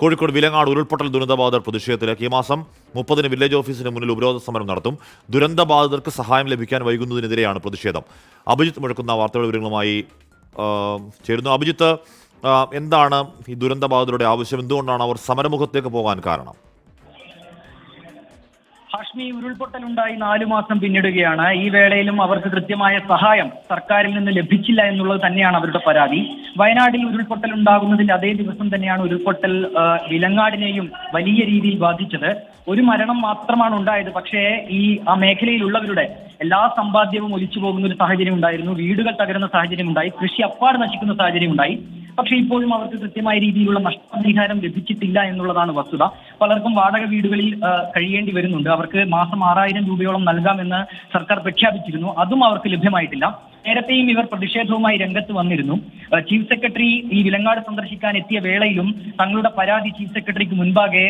കോഴിക്കോട് വിലങ്ങാട് ഉരുൾപൊട്ടൽ ദുരന്തബാധിതർ പ്രതിഷേധത്തിലേക്ക് ഈ മാസം 30-ന് വില്ലേജ് ഓഫീസിന് മുന്നിൽ ഉപരോധ സമരം നടത്തും. ദുരന്തബാധിതർക്ക് സഹായം ലഭിക്കാൻ വൈകുന്നതിനെതിരെയാണ് പ്രതിഷേധം. അഭിജിത്ത് മുഴക്കുന്ന വാർത്തയുടെ വിവരങ്ങളുമായി ചേരുന്നു. അഭിജിത്ത്, എന്താണ് ഈ ദുരന്തബാധിതരുടെ ആവശ്യം? എന്തുകൊണ്ടാണ് അവർ സമരമുഖത്തേക്ക് പോകാൻ കാരണം? ഹാഷ്മി, ഉരുൾപൊട്ടലുണ്ടായി 4 മാസം പിന്നിടുകയാണ്. ഈ വേളയിലും അവർക്ക് കൃത്യമായ സഹായം സർക്കാരിൽ നിന്ന് ലഭിച്ചില്ല എന്നുള്ളത് തന്നെയാണ് അവരുടെ പരാതി. വയനാട്ടിൽ ഉരുൾപൊട്ടൽ ഉണ്ടാകുന്നതിന്റെ അതേ ദിവസം തന്നെയാണ് ഉരുൾപൊട്ടൽ വിലങ്ങാടിനെയും വലിയ രീതിയിൽ ബാധിച്ചത്. ഒരു മരണം മാത്രമാണ് ഉണ്ടായത്. പക്ഷേ ആ മേഖലയിലുള്ളവരുടെ എല്ലാ സമ്പാദ്യവും ഒലിച്ചു പോകുന്ന ഒരു സാഹചര്യം ഉണ്ടായിരുന്നു. വീടുകൾ തകരുന്ന സാഹചര്യം ഉണ്ടായി. കൃഷി അപ്പാട് നശിക്കുന്ന സാഹചര്യം ഉണ്ടായി. പക്ഷേ ഇപ്പോഴും അവർക്ക് കൃത്യമായ രീതിയിലുള്ള നഷ്ടപരിഹാരം ലഭിച്ചിട്ടില്ല എന്നുള്ളതാണ് വസ്തുത. പലർക്കും വാടക വീടുകളിൽ കഴിയേണ്ടി വരുന്നുണ്ട്. അവർക്ക് മാസം 6000 രൂപയോളം നൽകാമെന്ന് സർക്കാർ പ്രഖ്യാപിച്ചിരുന്നു. അതും അവർക്ക് ലഭ്യമായിട്ടില്ല. നേരത്തെയും ഇവർ പ്രതിഷേധവുമായി രംഗത്ത് വന്നിരുന്നു. ചീഫ് സെക്രട്ടറി ഈ വിലങ്ങാട് സന്ദർശിക്കാൻ എത്തിയ വേളയിലും തങ്ങളുടെ പരാതി ചീഫ് സെക്രട്ടറിക്ക് മുൻപാകെ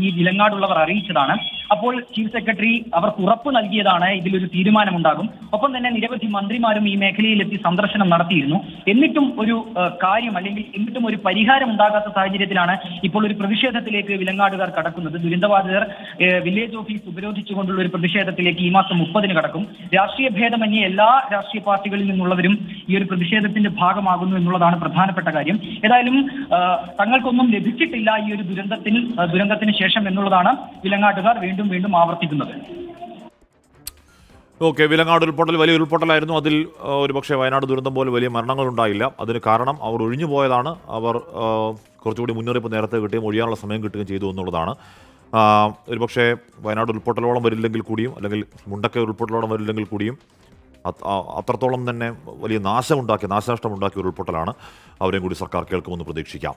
ഈ വിലങ്ങാടുള്ളവർ അറിയിച്ചതാണ്. അപ്പോൾ ചീഫ് സെക്രട്ടറി അവർക്ക് ഉറപ്പ് നൽകിയതാണ് ഇതിലൊരു തീരുമാനമുണ്ടാകും. ഒപ്പം തന്നെ നിരവധി മന്ത്രിമാരും ഈ മേഖലയിലെത്തി സന്ദർശനം നടത്തിയിരുന്നു. എന്നിട്ടും ഒരു കാര്യം അല്ലെങ്കിൽ എന്നിട്ടും ഒരു പരിഹാരം ഉണ്ടാകാത്ത സാഹചര്യത്തിലാണ് ഇപ്പോൾ ഒരു പ്രതിഷേധത്തിലേക്ക് വിലങ്ങാടുകാർ കടക്കുന്നത്. ദുരന്തബാധിതർ വില്ലേജ് ഓഫീസ് ഉപരോധിച്ചുകൊണ്ടുള്ള ഒരു പ്രതിഷേധത്തിലേക്ക് ഈ മാസം 30-ന് കടക്കും. രാഷ്ട്രീയ ഭേദമന്യേ എല്ലാ രാഷ്ട്രീയ പാർട്ടികളിൽ നിന്നുള്ളവരും ഈ ഒരു പ്രതിഷേധത്തിന്റെ ഭാഗമാകുന്നു എന്നുള്ളതാണ് പ്രധാനപ്പെട്ട കാര്യം. ഏതായാലും തങ്ങൾക്കൊന്നും ലഭിച്ചിട്ടില്ല ഈ ഒരു ദുരന്തത്തിന് ശേഷം എന്നുള്ളതാണ് വിലങ്ങാട്ടുകാർ വീണ്ടും ആവർത്തിക്കുന്നത്. ഓക്കെ, വിലങ്ങാട് ഉരുൾപൊട്ടൽ വലിയ ഉരുൾപൊട്ടലായിരുന്നു. അതിൽ ഒരുപക്ഷെ വയനാട് ദുരന്തം പോലെ വലിയ മരണങ്ങളുണ്ടായില്ല. അതിന് കാരണം അവർ ഒഴിഞ്ഞു പോയതാണ്. അവർ കുറച്ചുകൂടി മുന്നറിയിപ്പ് നേരത്തെ കിട്ടുകയും ഒഴിയാനുള്ള സമയം കിട്ടുകയും ചെയ്തു എന്നുള്ളതാണ്. ഒരുപക്ഷെ വയനാട് ഉരുൾപൊട്ടലോളം വരില്ലെങ്കിൽ കൂടിയും, അല്ലെങ്കിൽ മുണ്ടക്കൈ ഉരുൾപൊട്ടലോളം വരില്ലെങ്കിൽ കൂടിയും അത്രത്തോളം തന്നെ വലിയ നാശനഷ്ടമുണ്ടാക്കിയ ഉരുൾപൊട്ടലാണ്. അവരെയും കൂടി സർക്കാർ കേൾക്കുമെന്ന് പ്രതീക്ഷിക്കാം.